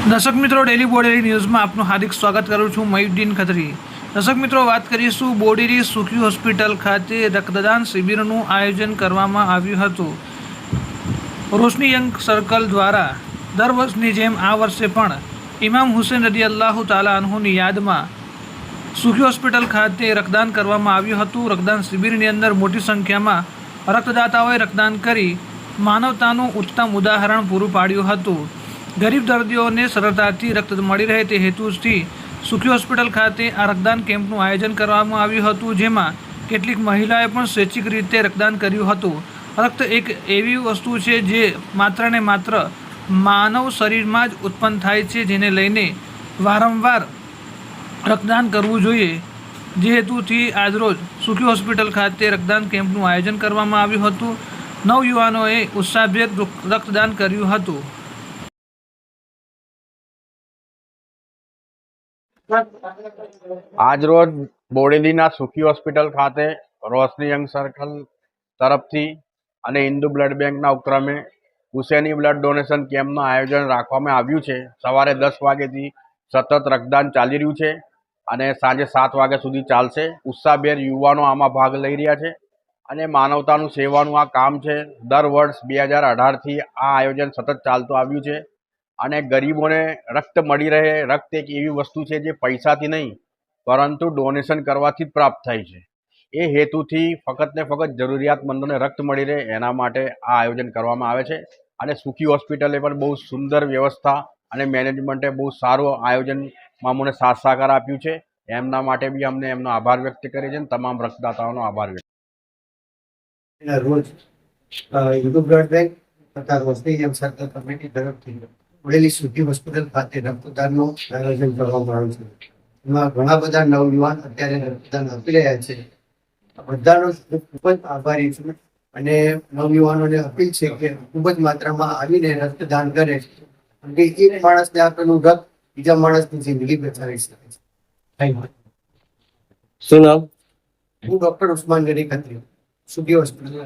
દર્શક મિત્રો, ડેલી બોડેલી ન્યૂઝમાં આપનું હાર્દિક સ્વાગત કરું છું. મયુદ્દીન ખત્રી. દર્શક મિત્રો, વાત કરીશું બોડેલી સુખી હોસ્પિટલ ખાતે રક્તદાન શિબિરનું આયોજન કરવામાં આવ્યું હતું. રોશની યંગ સર્કલ દ્વારા દર વર્ષની જેમ આ વર્ષે પણ ઇમામ હુસૈન રદિયલ્લાહુ તાલા અન્હુની યાદમાં સુખી હોસ્પિટલ ખાતે રક્તદાન કરવામાં આવ્યું હતું. રક્તદાન શિબિરની અંદર મોટી સંખ્યામાં રક્તદાતાઓએ રક્તદાન કરી માનવતાનું ઉત્તમ ઉદાહરણ પૂરું પાડ્યું હતું. ગરીબ દર્દીઓને સરળતાથી રક્ત મળી રહે તે હેતુથી સુખી હોસ્પિટલ ખાતે આ રક્તદાન કેમ્પનું આયોજન કરવામાં આવ્યું હતું, જેમાં કેટલીક મહિલાએ પણ સ્વૈચ્છિક રીતે રક્તદાન કર્યું હતું. રક્ત એક એવી વસ્તુ છે જે માત્ર ને માત્ર માનવ શરીરમાં જ ઉત્પન્ન થાય છે, જેને લઈને વારંવાર રક્તદાન કરવું જોઈએ. જે હેતુથી આજરોજ સુખી હોસ્પિટલ ખાતે રક્તદાન કેમ્પનું આયોજન કરવામાં આવ્યું હતું. નવયુવાનોએ ઉત્સાહભેર રક્તદાન કર્યું હતું. આજરોજ બોડેલીના સુખી હોસ્પિટલ ખાતે રોશની યંગ સર્કલ તરફથી અને હિન્દુ બ્લડ બેંકના ઉપક્રમે હુસેની બ્લડ ડોનેશન કેમ્પનું આયોજન રાખવામાં આવ્યું છે. સવારે 10 વાગ્યાથી સતત રક્તદાન ચાલી રહ્યું છે અને સાંજે 7 વાગ્યા સુધી ચાલશે. ઉત્સાહભેર યુવાનો આમાં ભાગ લઈ રહ્યા છે અને માનવતાનું સેવાનું આ કામ છે. દર વર્ષ 2018થી આ આયોજન સતત ચાલતું આવ્યું છે અને ગરીબોને રક્ત મળી રહે. રક્ત એક એવી વસ્તુ છે જે પૈસાથી નહીં પરંતુ ડોનેશન કરવાથી જ પ્રાપ્ત થાય છે. એ હેતુથી ફક્ત ને ફક્ત જરૂરિયાતમંદોને રક્ત મળી રહે એના માટે આ આયોજન કરવામાં આવે છે અને સુખી હોસ્પિટલે પણ બહુ સુંદર વ્યવસ્થા અને મેનેજમેન્ટે બહુ સારું આયોજનમાં મને સાથ સહકાર આપ્યું છે. એમના માટે બી અમને એમનો આભાર વ્યક્ત કરીએ છીએ અને તમામ રક્તદાતાઓનો આભાર વ્યક્ત રોજ હિન્દુ બ્લડ બેંક તથા રોશની યંગ સર્કલ કમિટી તરફથી બોડેલી સુખી હોસ્પિટલ ખાતે રક્તદાનનું આયોજન કરવામાં આવ્યું છે. એમાં ઘણા બધા નવયુવાન અત્યારે રક્તદાન આપી રહ્યા છે. બધાનો ખૂબ જ આભારી છું અને નવયુવાનોને અપીલ છે કે ખૂબ જ માત્રામાં આવીને રક્તદાન કરે, કારણ કે એક માણસને આપેલું રક્ત બીજા માણસની જિંદગી બચાવી શકે છે. Thank you. શું નામ? હું ડોક્ટર ઉસ્માન ગની ખત્રી, સુખી હોસ્પિટલ.